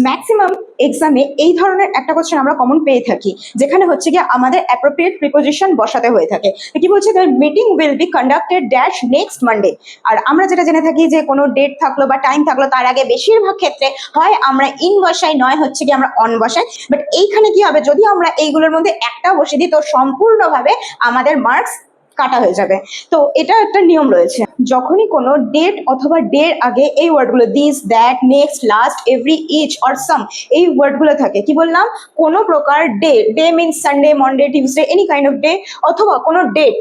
Maximum এক্সামে এই ধরনের একটা কোশ্চেন আমরা কমন পেয়ে থাকি, যেখানে হচ্ছে গিয়ে আমাদের অ্যাপ্রোপ্রিয়েট প্রিপোজিশন বসাতে হয়ে থাকে। কি বলছে, meeting will be conducted dash next Monday. আর আমরা যেটা জেনে থাকি যে কোনো ডেট থাকলো বা টাইম থাকলো তার আগে বেশিরভাগ ক্ষেত্রে হয় আমরা ইন বসাই, নয় হচ্ছে কি আমরা অন বসাই। বাট এইখানে কি হবে, যদি আমরা এইগুলোর মধ্যে একটা বসিয়ে দিই তো সম্পূর্ণভাবে আমাদের মার্কস কাটা হয়ে যাবে। তো এটা একটা নিয়ম রয়েছে, যখনই কোনো ডেট অথবা ডের আগে এই ওয়ার্ডগুলো this, that, next, last, every, each or some এই ওয়ার্ডগুলো থাকে, কি বললাম, কোনো প্রকার day, day means Sunday, Monday, Tuesday, any kind of day, অথবা কোনো ডেট,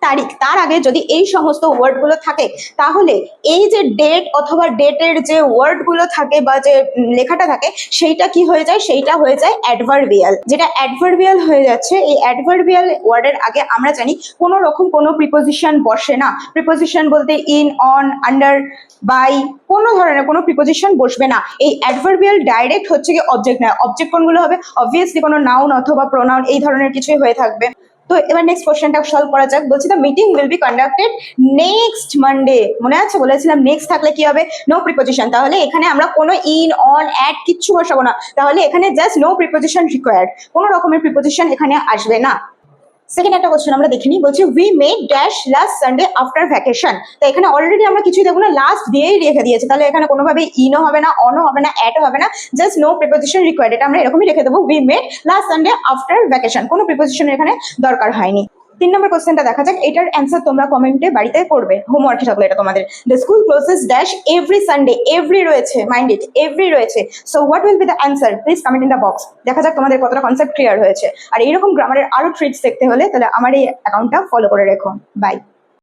তারিখ, তার আগে যদি এই সমস্ত ওয়ার্ডগুলো থাকে তাহলে এই যে ডেট অথবা ডেটের যে ওয়ার্ডগুলো থাকে বা যে লেখাটা থাকে সেইটা কি হয়ে যায়, সেইটা হয়ে যায় অ্যাডভার্বিয়াল। যেটা অ্যাডভার্বিয়াল হয়ে যাচ্ছে, এই অ্যাডভার্বিয়াল ওয়ার্ডের আগে আমরা জানি কোনো রকম কোনো প্রিপোজিশন বসে না। প্রিপোজিশন বলতে ইন, অন, আন্ডার, বাই, কোনো ধরনের কোনো প্রিপোজিশন বসবে না। এই অ্যাডভার্বিয়াল ডাইরেক্ট হচ্ছে কি অবজেক্ট নয়। অবজেক্ট কোনগুলো হবে, অবভিয়াসলি কোনো নাউন অথবা প্রোনাউন এই ধরনের কিছুই হয়ে থাকবে। তো এবার নেক্সট কোশ্চেনটা সলভ করা যাক। বলছি the meeting will be conducted next Monday. মনে আছে বলেছিলাম নেক্সট থাকলে কি হবে, নো প্রিপোজিশন। তাহলে এখানে আমরা কোনো ইন, অন, অ্যাড কিচ্ছু বসাবো না, তাহলে এখানে জাস্ট নো প্রিপোজিশন রিকোয়ার্ড, কোনো রকমের প্রিপোজিশন এখানে আসবে না। সেকেন্ড একটা কোশ্চেন আমরা দেখে নিই। বলছি we made dash last Sunday after vacation. তো এখানে অলরেডি আমরা কিছুই দেখবো না, লাস্ট দিয়েই রেখে দিয়েছে, তাহলে এখানে কোনোভাবে ইনও হবে না, অনও হবে না, অ্যাডও হবে না, জাস্ট নো প্রিপোজিশন রিকোয়ার্ড। এটা আমরা এরকমই রেখে দেবো, we made last Sunday after vacation, কোনো প্রিপোজিশনের এখানে দরকার হয়নি। 3 নম্বর কোশ্চেনটা দেখা যাক, এটার অ্যান্সার তোমরা কমেন্টে বাড়িতে করবে, হোমওয়ার্ক হিসাবে এটা তোমাদের। The school clauses dash every Sunday, every রয়েছে, মাইন্ড ইট, এভরি রয়েছে। So what will be the answer, please comment in the box. দেখা যাক তোমাদের কতটা কনসেপ্ট ক্লিয়ার হয়েছে। আর এইরকম গ্রামারের আরো ট্রিক্স দেখতে হলে তাহলে আমার এই অ্যাকাউন্টটা ফলো করে রেখো। বাই।